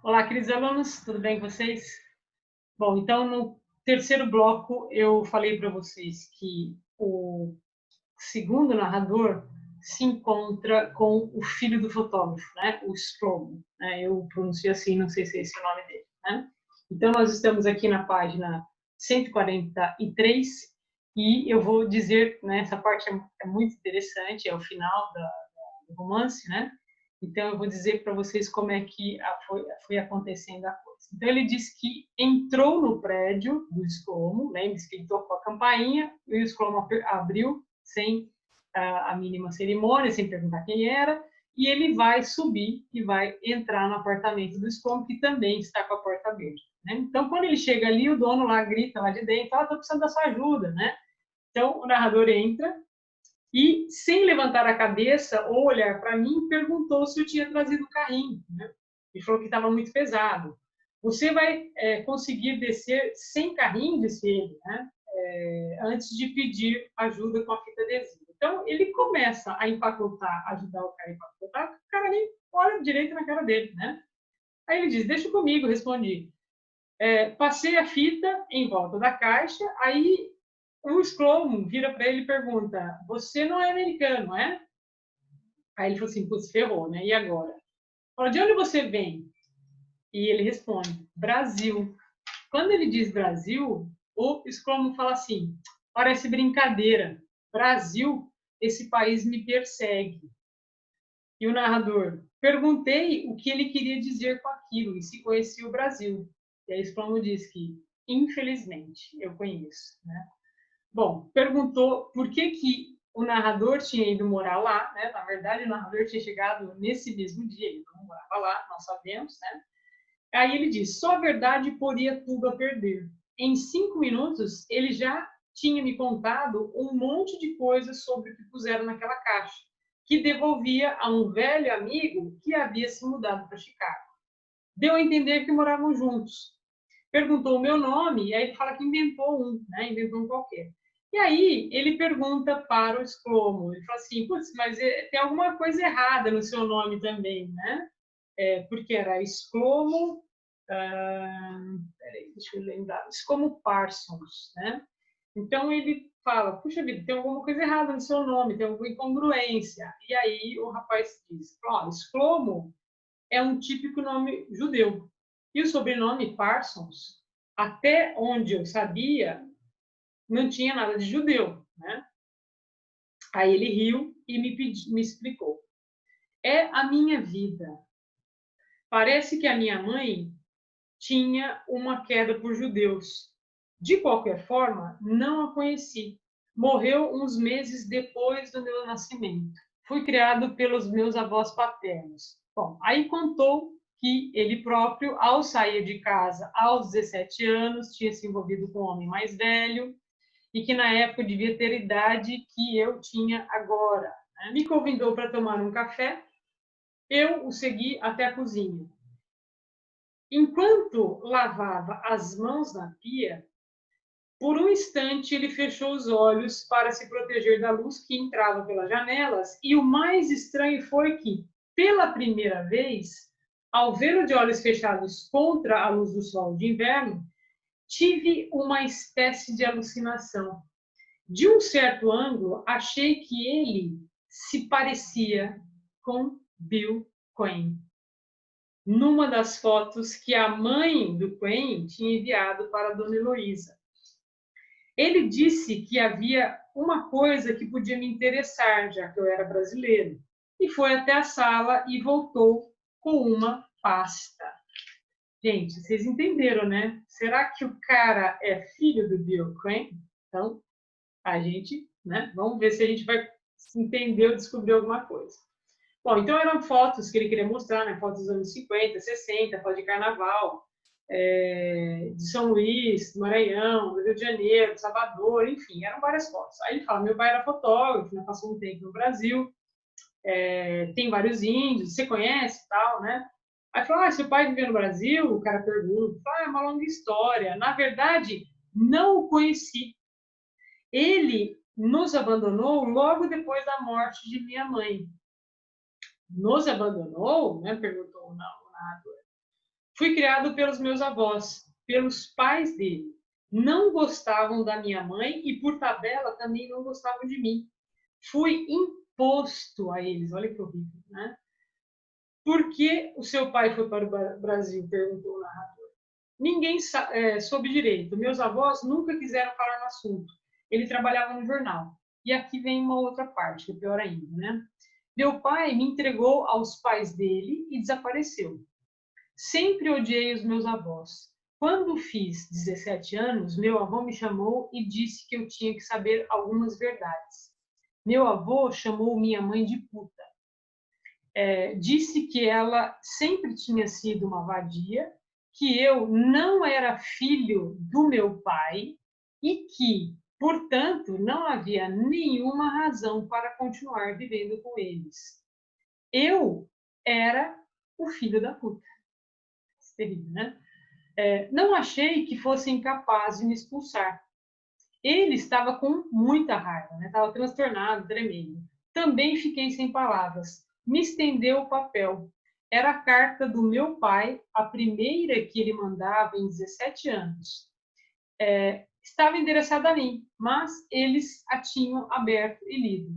Olá, queridos alunos, tudo bem com vocês? Bom, então no terceiro bloco eu falei para vocês que o segundo narrador se encontra com o filho do fotógrafo, né? O Stromo, né? Eu pronuncio assim, não sei se é esse o nome dele, né? Então nós estamos aqui na página 143 e eu vou dizer, né? Essa parte é muito interessante, é o final do romance, né? Então eu vou dizer para vocês como é que foi acontecendo a coisa. Então ele diz que entrou no prédio do Esclomo, lembre-se que ele tocou a campainha e o Esclomo abriu sem a mínima cerimônia, sem perguntar quem era, e ele vai subir e vai entrar no apartamento do Esclomo, que também está com a porta aberta. Né? Então, quando ele chega ali, o dono lá grita lá de dentro, estou precisando da sua ajuda, né? Então, o narrador entra e, sem levantar a cabeça ou olhar para mim, perguntou se eu tinha trazido o carrinho. Né? E falou que estava muito pesado. Você vai conseguir descer sem carrinho, disse ele, né? Antes de pedir ajuda com a fita adesiva. Então, ele começa a empacotar, ajudar o cara a empacotar, o cara nem olha direito na cara dele, né? Aí ele diz, deixa comigo, respondi. Passei a fita em volta da caixa, aí o Scrum vira para ele e pergunta, você não é americano, é? Aí ele falou assim, putz, ferrou, né? E agora? Fala, de onde você vem? E ele responde, Brasil. Quando ele diz Brasil, o Scrum fala assim, parece brincadeira. Brasil, esse país me persegue. E o narrador, perguntei o que ele queria dizer com aquilo e se conhecia o Brasil. E aí Scrum diz que, infelizmente, eu conheço. Né? Bom, perguntou por que o narrador tinha ido morar lá, né? Na verdade, o narrador tinha chegado nesse mesmo dia, ele não morava lá, nós sabemos, né? Aí ele diz, só a verdade poria tudo a perder. Em 5 minutos, ele já tinha me contado um monte de coisas sobre o que puseram naquela caixa, que devolvia a um velho amigo que havia se mudado para Chicago. Deu a entender que moravam juntos. Perguntou o meu nome, e aí ele fala que inventou um, né? Inventou um qualquer. E aí ele pergunta para o Sclomo, ele fala assim, putz, mas tem alguma coisa errada no seu nome também, né? Porque era Sclomo, peraí, deixa eu lembrar, Sclomo Parsons, né? Então ele fala, puxa vida, tem alguma coisa errada no seu nome, tem alguma incongruência. E aí o rapaz diz, ó, Sclomo é um típico nome judeu. E o sobrenome Parsons, até onde eu sabia, não tinha nada de judeu, né? Aí ele riu e me explicou. É a minha vida. Parece que a minha mãe tinha uma queda por judeus. De qualquer forma, não a conheci. Morreu uns meses depois do meu nascimento. Fui criado pelos meus avós paternos. Bom, aí contou que ele próprio, ao sair de casa aos 17 anos, tinha se envolvido com um homem mais velho e que na época devia ter a idade que eu tinha agora. Me convidou para tomar um café, eu o segui até a cozinha. Enquanto lavava as mãos na pia, por um instante ele fechou os olhos para se proteger da luz que entrava pelas janelas, e o mais estranho foi que, pela primeira vez, ao vê-lo de olhos fechados contra a luz do sol de inverno, tive uma espécie de alucinação. De um certo ângulo, achei que ele se parecia com Bill Quinn, numa das fotos que a mãe do Quinn tinha enviado para a dona Heloísa. Ele disse que havia uma coisa que podia me interessar, já que eu era brasileiro, e foi até a sala e voltou com uma pasta. Gente, vocês entenderam, né? Será que o cara é filho do Bill Quinn? Então, a gente, né? Vamos ver se a gente vai entender ou descobrir alguma coisa. Bom, então eram fotos que ele queria mostrar, né? Fotos dos anos 50, 60, foto de carnaval, de São Luís, do Maranhão, do Rio de Janeiro, de Salvador, enfim, eram várias fotos. Aí ele fala, meu pai era fotógrafo, né? Passou um tempo no Brasil, tem vários índios, você conhece tal, né? Aí fala, seu pai viveu no Brasil? O cara pergunta, fala, é uma longa história. Na verdade, não o conheci. Ele nos abandonou logo depois da morte de minha mãe. Nos abandonou? Né? Perguntou o narrador. Fui criado pelos meus avós, pelos pais dele. Não gostavam da minha mãe e, por tabela, também não gostavam de mim. Fui imposto a eles. Olha que horrível, né? Por que o seu pai foi para o Brasil? Perguntou o narrador. Ninguém soube direito. Meus avós nunca quiseram falar no assunto. Ele trabalhava no jornal. E aqui vem uma outra parte, que é pior ainda, né? Meu pai me entregou aos pais dele e desapareceu. Sempre odiei os meus avós. Quando fiz 17 anos, meu avô me chamou e disse que eu tinha que saber algumas verdades. Meu avô chamou minha mãe de puta. Disse que ela sempre tinha sido uma vadia, que eu não era filho do meu pai e que, portanto, não havia nenhuma razão para continuar vivendo com eles. Eu era o filho da puta. Terrível, né? Não achei que fossem capazes de me expulsar. Ele estava com muita raiva, né? Estava transtornado, tremendo. Também fiquei sem palavras. Me estendeu o papel. Era a carta do meu pai, a primeira que ele mandava em 17 anos. Estava endereçada a mim, mas eles a tinham aberto e lido.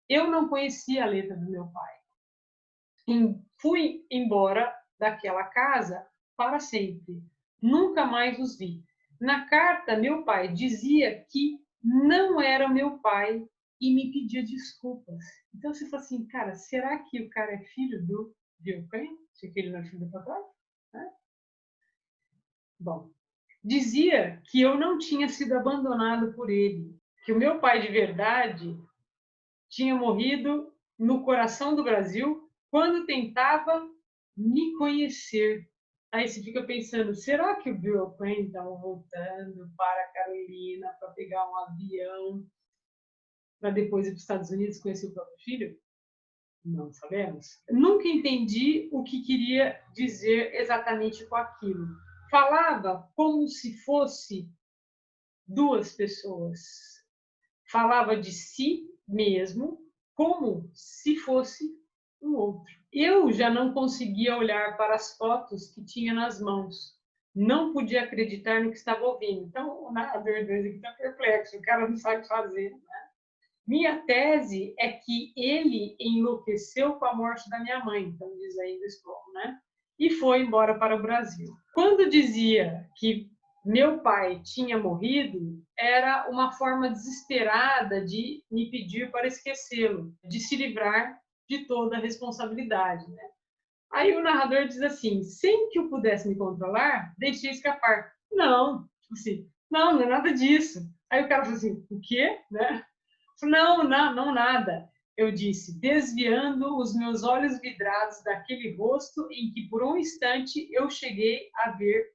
Eu não conhecia a letra do meu pai. Fui embora daquela casa para sempre. Nunca mais os vi. Na carta, meu pai dizia que não era meu pai e me pedia desculpas. Então você fala assim, cara, será que o cara é filho do Bill Clinton? Se ele não é filho do papai? Né? Bom, dizia que eu não tinha sido abandonado por ele, que o meu pai de verdade tinha morrido no coração do Brasil quando tentava me conhecer. Aí você fica pensando, será que o Bill Clinton estava voltando para a Carolina para pegar um avião para depois ir para os Estados Unidos conhecer o próprio filho? Não sabemos. Nunca entendi o que queria dizer exatamente com aquilo. Falava como se fosse duas pessoas. Falava de si mesmo como se fosse um outro. Eu já não conseguia olhar para as fotos que tinha nas mãos. Não podia acreditar no que estava ouvindo. Então, o narrador aqui está perplexo, o cara não sabe fazer. Né? Minha tese é que ele enlouqueceu com a morte da minha mãe, então diz aí do Sproul, né? E foi embora para o Brasil. Quando dizia que meu pai tinha morrido, era uma forma desesperada de me pedir para esquecê-lo, de se livrar de toda a responsabilidade, né? Aí o narrador diz assim, sem que eu pudesse me controlar, deixei escapar. Não, assim, não é nada disso. Aí o cara falou assim, o quê? Né? Não, nada. Eu disse, desviando os meus olhos vidrados daquele rosto em que, por um instante, eu cheguei a ver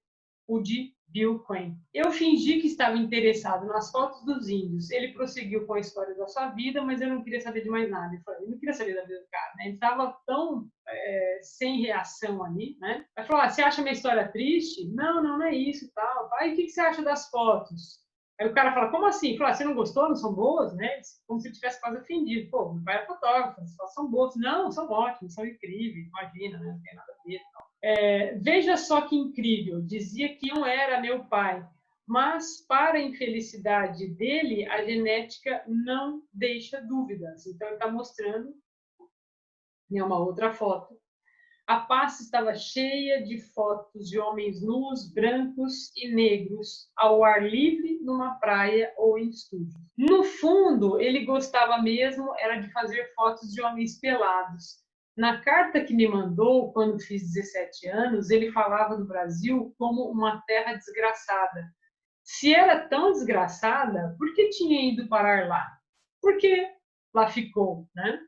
o de Bill Clinton. Eu fingi que estava interessado nas fotos dos índios. Ele prosseguiu com a história da sua vida, mas eu não queria saber de mais nada. Eu não queria saber da vida do cara, né? Ele estava tão sem reação ali, né? Aí falou, você acha minha história triste? Não é isso e tal. Aí o que você acha das fotos? Aí o cara fala, como assim? Fala, você não gostou? Não são boas, né? Como se ele tivesse quase ofendido. Pô, meu pai é fotógrafo, as fotos são boas. Não, são ótimas, são incríveis, imagina, né? Não tem nada a ver. Veja só que incrível, dizia que não era meu pai, mas para a infelicidade dele, a genética não deixa dúvidas. Então ele está mostrando em uma outra foto. A pasta estava cheia de fotos de homens nus, brancos e negros, ao ar livre, numa praia ou em estúdio. No fundo, ele gostava mesmo era de fazer fotos de homens pelados. Na carta que me mandou, quando fiz 17 anos, ele falava do Brasil como uma terra desgraçada. Se era tão desgraçada, por que tinha ido parar lá? Porque lá ficou, né?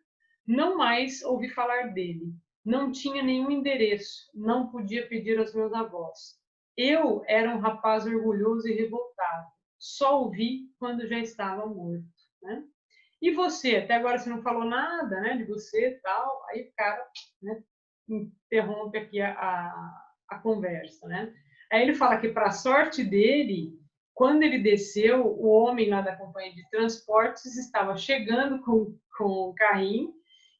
Não mais ouvi falar dele. Não tinha nenhum endereço, não podia pedir aos meus avós. Eu era um rapaz orgulhoso e revoltado. Só o vi quando já estava morto, né? E você? Até agora você não falou nada, né, de você e tal. Aí o cara, né, interrompe aqui a conversa, né? Aí ele fala que, para a sorte dele, quando ele desceu, o homem lá da companhia de transportes estava chegando com o carrinho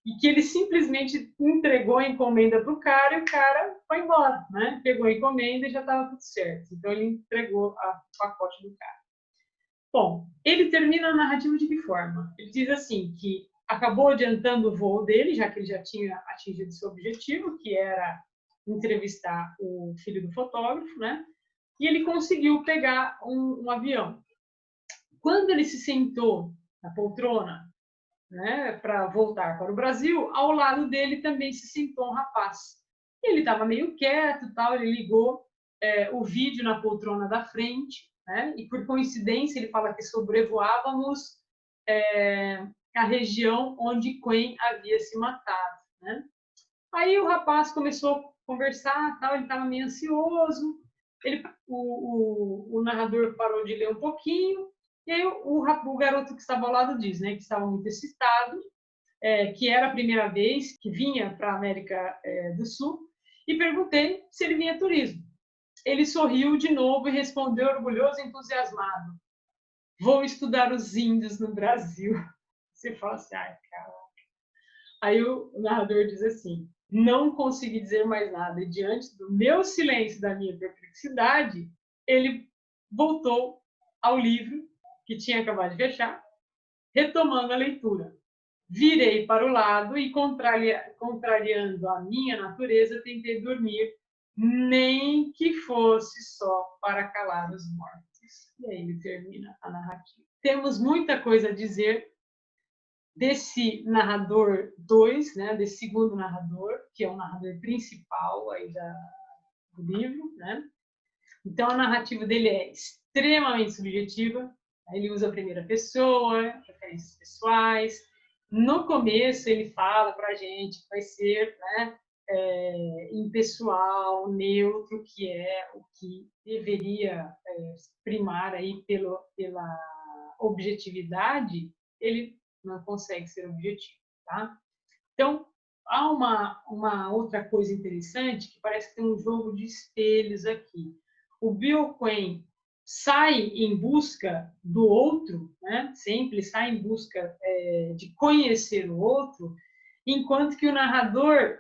e que ele simplesmente entregou a encomenda para o cara e o cara foi embora, né? Pegou a encomenda e já estava tudo certo. Então, ele entregou o pacote do cara. Bom, ele termina a narrativa de que forma? Ele diz assim, que acabou adiantando o voo dele, já que ele já tinha atingido seu objetivo, que era entrevistar o filho do fotógrafo, né? E ele conseguiu pegar um avião. Quando ele se sentou na poltrona, né, para voltar para o Brasil, ao lado dele também se sentou um rapaz. Ele estava meio quieto, tal, ele ligou o vídeo na poltrona da frente, né, e por coincidência ele fala que sobrevoávamos a região onde Quen havia se matado, né? Aí o rapaz começou a conversar, tal, ele estava meio ansioso, o narrador parou de ler um pouquinho, e aí o garoto que estava ao lado diz, né, que estava muito excitado, que era a primeira vez que vinha para a América do Sul, e perguntei se ele vinha turismo. Ele sorriu de novo e respondeu orgulhoso e entusiasmado: vou estudar os índios no Brasil. Você fala assim, ai, cara. Aí o narrador diz assim: não consegui dizer mais nada, e diante do meu silêncio, da minha perplexidade, ele voltou ao livro que tinha acabado de fechar, retomando a leitura. Virei para o lado e, contrariando a minha natureza, tentei dormir, nem que fosse só para calar os mortos. E aí ele termina a narrativa. Temos muita coisa a dizer desse narrador 2, né, desse segundo narrador, que é o narrador principal aí do livro, né? Então, a narrativa dele é extremamente subjetiva, ele usa a primeira pessoa, referências pessoais. No começo, ele fala para a gente que vai ser, né, impessoal, neutro, que é o que deveria primar aí pela objetividade, ele não consegue ser objetivo, tá? Então, há uma outra coisa interessante, que parece que tem um jogo de espelhos aqui. O Bill Quen sai em busca do outro, né? Sempre sai em busca de conhecer o outro, enquanto que o narrador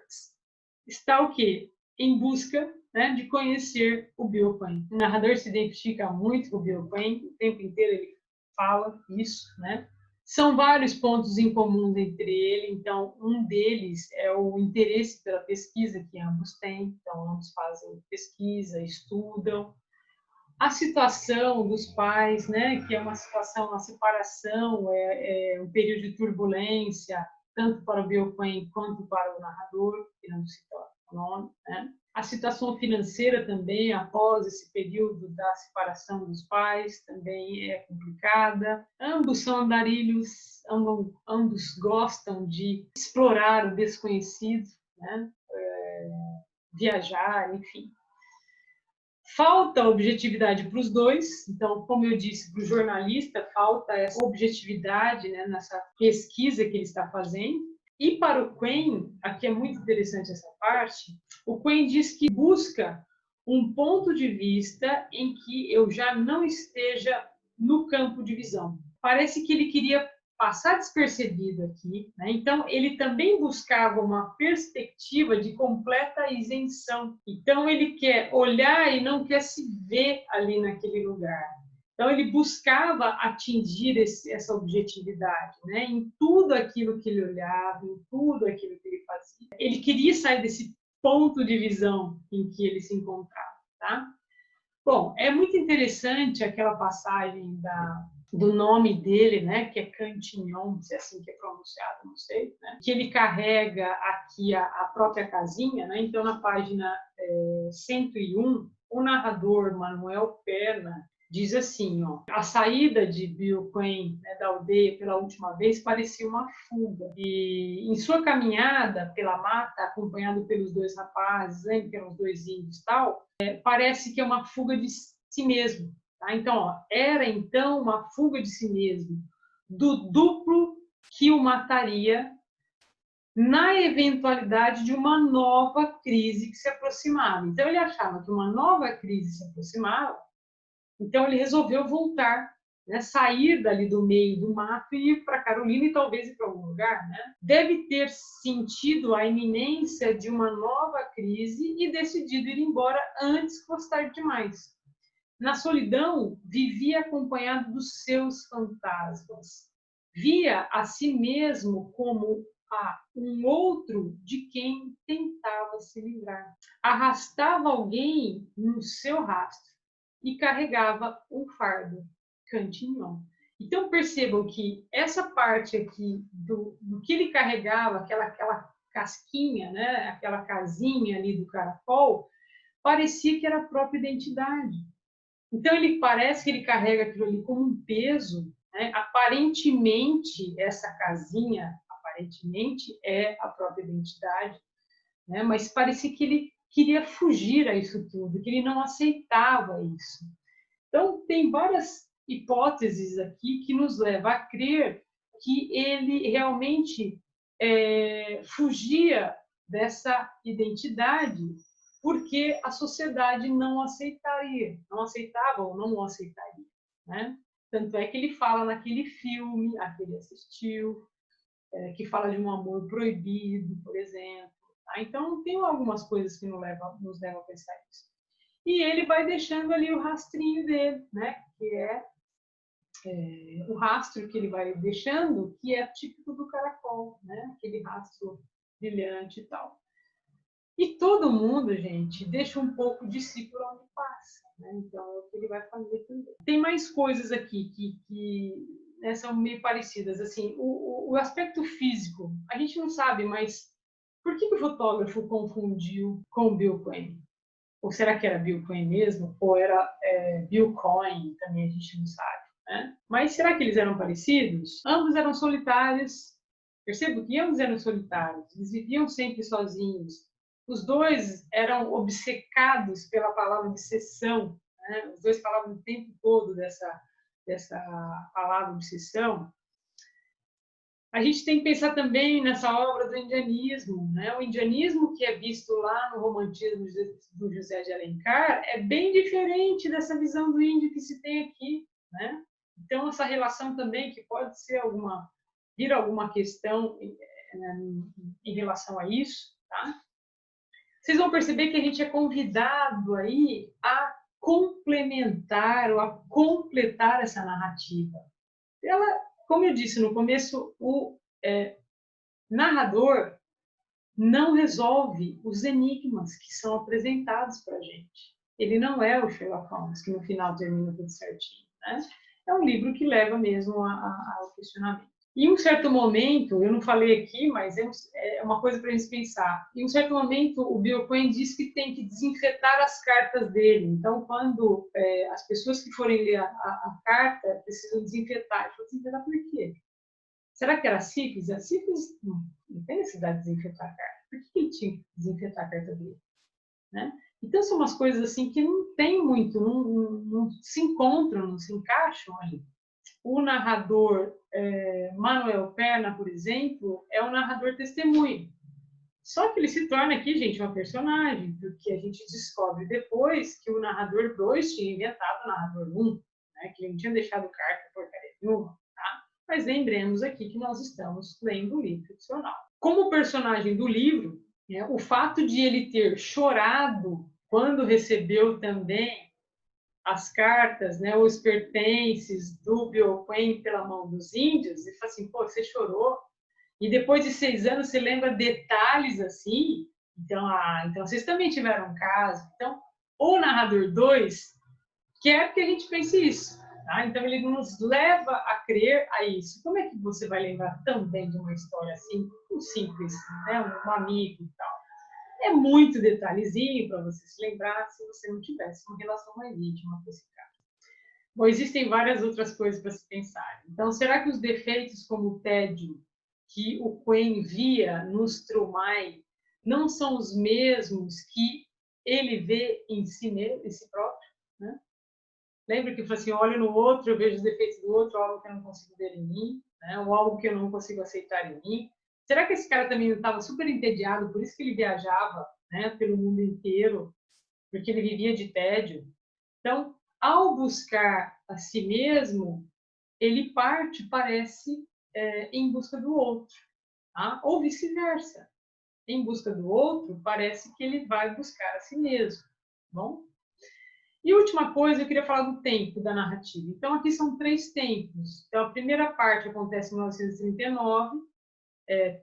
está o quê? Em busca, né, de conhecer o Bill Quen. O narrador se identifica muito com o Bill Quen, o tempo inteiro ele fala isso, né? São vários pontos em comum entre ele, então um deles é o interesse pela pesquisa que ambos têm, então ambos fazem pesquisa, estudam. A situação dos pais, né, que é uma situação, uma separação, um período de turbulência, tanto para o Bill Quen quanto para o narrador, que não cita o nome, né? A situação financeira também, após esse período da separação dos pais, também é complicada. Ambos são andarilhos, ambos gostam de explorar o desconhecido, né? Viajar, enfim. Falta objetividade para os dois, então, como eu disse, para o jornalista, falta essa objetividade, né, nessa pesquisa que ele está fazendo. E para o Quen, aqui é muito interessante essa parte, o Quen diz que busca um ponto de vista em que eu já não esteja no campo de visão. Parece que ele queria passar despercebido aqui, né? Então ele também buscava uma perspectiva de completa isenção. Então ele quer olhar e não quer se ver ali naquele lugar. Então ele buscava atingir essa objetividade, né? Em tudo aquilo que ele olhava, em tudo aquilo que ele fazia. Ele queria sair desse ponto de visão em que ele se encontrava, tá? Bom, é muito interessante aquela passagem do nome dele, né, que é Cantignon, se é assim que é pronunciado, não sei, né, que ele carrega aqui a própria casinha, né, então na página 101, o narrador Manuel Perna diz assim, ó, a saída de Bill Quen, né, da aldeia pela última vez parecia uma fuga. E em sua caminhada pela mata, acompanhado pelos dois rapazes, né, que eram os dois índios e tal, parece que é uma fuga de si mesmo. Tá? Então, ó, era então uma fuga de si mesmo, do duplo que o mataria na eventualidade de uma nova crise que se aproximava. Então, ele achava que uma nova crise se aproximava, então ele resolveu voltar né, sair dali do meio do mato e ir para Carolina e talvez ir para algum lugar, né? Deve ter sentido a iminência de uma nova crise e decidido ir embora antes que fosse tarde demais. Na solidão, vivia acompanhado dos seus fantasmas. Via a si mesmo como um outro de quem tentava se livrar. Arrastava alguém no seu rastro e carregava um fardo, Cantignon. Então percebam que essa parte aqui do que ele carregava, aquela casquinha, né, aquela casinha ali do caracol, parecia que era a própria identidade. Então ele parece que ele carrega aquilo ali como um peso, né? Aparentemente essa casinha, aparentemente é a própria identidade, né? Mas parecia que ele queria fugir a isso tudo, que ele não aceitava isso. Então tem várias hipóteses aqui que nos levam a crer que ele realmente fugia dessa identidade porque a sociedade não aceitaria, não aceitava ou não o aceitaria, né? Tanto é que ele fala naquele filme, que ele assistiu, que fala de um amor proibido, por exemplo. Tá? Então, tem algumas coisas que nos levam a pensar isso. E ele vai deixando ali o rastrinho dele, né? Que é o rastro que ele vai deixando, que é típico do caracol, né? Aquele rastro brilhante e tal. E todo mundo, gente, deixa um pouco de si por onde passa, né? Então, é o que ele vai fazer também. Tem mais coisas aqui que né, são meio parecidas. Assim, o aspecto físico, a gente não sabe, mas por que o fotógrafo confundiu com Bill Coyne? Ou será que era Bill Coyne mesmo? Ou era Bill Coyne? Também a gente não sabe. Né? Mas será que eles eram parecidos? Ambos eram solitários. Percebo que ambos eram solitários. Eles viviam sempre sozinhos. Os dois eram obcecados pela palavra obsessão. Né? Os dois falavam o tempo todo dessa palavra obsessão. A gente tem que pensar também nessa obra do indianismo, né? O indianismo que é visto lá no romantismo do José de Alencar é bem diferente dessa visão do índio que se tem aqui, né? Então essa relação também que pode ser vir alguma questão em relação a isso, tá? Vocês vão perceber que a gente é convidado aí a complementar ou a completar essa narrativa. Ela, como eu disse no começo, o narrador não resolve os enigmas que são apresentados para a gente. Ele não é o Sherlock Holmes, que no final termina tudo certinho. Né? É um livro que leva mesmo ao questionamento. Em um certo momento, eu não falei aqui, mas é uma coisa para a gente pensar. Em um certo momento, o Bill Coyne diz que tem que desinfetar as cartas dele. Então, quando as pessoas que forem ler a carta precisam desinfetar. Eu vou desinfetar por quê? Será que era sífilis? A sífilis não tem necessidade de desinfetar a carta. Por que ele tinha que desinfetar a carta dele? Né? Então, são umas coisas assim que não tem muito, não se encontram, não se encaixam ali. O narrador Manuel Perna, por exemplo, é um narrador testemunho. Só que ele se torna aqui, gente, uma personagem, porque a gente descobre depois que o narrador 2 tinha inventado o narrador 1, né, que ele não tinha deixado carta porcaria nenhuma. Tá? Mas lembremos aqui que nós estamos lendo um livro ficcional. Como personagem do livro, né, o fato de ele ter chorado quando recebeu também as cartas, né, os pertences do Bill Coyne pela mão dos índios, e fala assim, pô, você chorou? E depois de 6 anos você lembra detalhes assim? Então vocês também tiveram um caso. Então, o narrador 2 quer que a gente pense isso. Tá? Então, ele nos leva a crer a isso. Como é que você vai lembrar também de uma história assim, um simples, né? Um amigo e tal? É muito detalhezinho para você se lembrar se você não tivesse uma relação mais íntima com esse cara. Bom, existem várias outras coisas para se pensar. Então, será que os defeitos como o tédio que o Coen via no Stromae não são os mesmos que ele vê em si próprio? Né? Lembra que eu falei assim, olho no outro, eu vejo os defeitos do outro, algo que eu não consigo ver em mim, né? Ou algo que eu não consigo aceitar em mim. Será que esse cara também estava super entediado, por isso que ele viajava, né, pelo mundo inteiro, porque ele vivia de tédio? Então, ao buscar a si mesmo, ele parte, parece, em busca do outro, tá? Ou vice-versa. Em busca do outro, parece que ele vai buscar a si mesmo, tá bom? E última coisa, eu queria falar do tempo da narrativa. Então, aqui são 3 tempos. Então, a primeira parte acontece em 1939,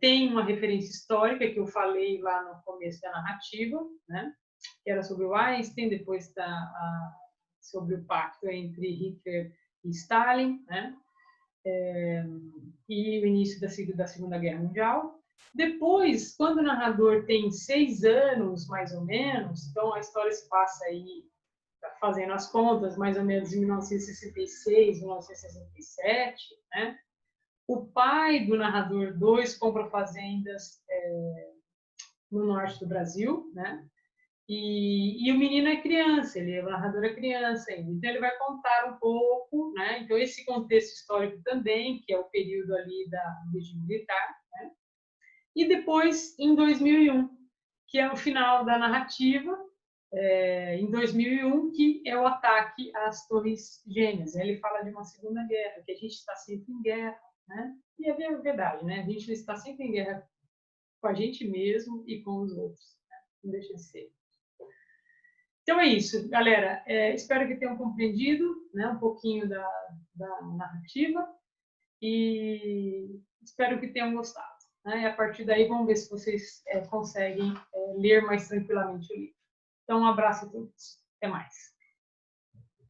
tem uma referência histórica que eu falei lá no começo da narrativa, né? Que era sobre o Einstein, depois sobre o pacto entre Hitler e Stalin, né? E o início da Segunda Guerra Mundial. Depois, quando o narrador tem 6 anos, mais ou menos, então a história se passa aí, fazendo as contas, mais ou menos em 1966, 1967, né? O pai do narrador 2 compra fazendas no norte do Brasil, né? E o menino é criança, o narrador é criança ainda. Então, ele vai contar um pouco, né? Então, esse contexto histórico também, que é o período ali do regime militar, né? E depois, em 2001, que é o final da narrativa, em 2001, que é o ataque às Torres Gêmeas. Ele fala de uma segunda guerra, que a gente está sempre em guerra, né? E é verdade, né? A gente está sempre em guerra com a gente mesmo e com os outros, né? Não deixa de ser. Então é isso, galera. Espero que tenham compreendido, né, um pouquinho da narrativa e espero que tenham gostado, né? E a partir daí vamos ver se vocês conseguem ler mais tranquilamente o livro. Então, um abraço a todos. Até mais.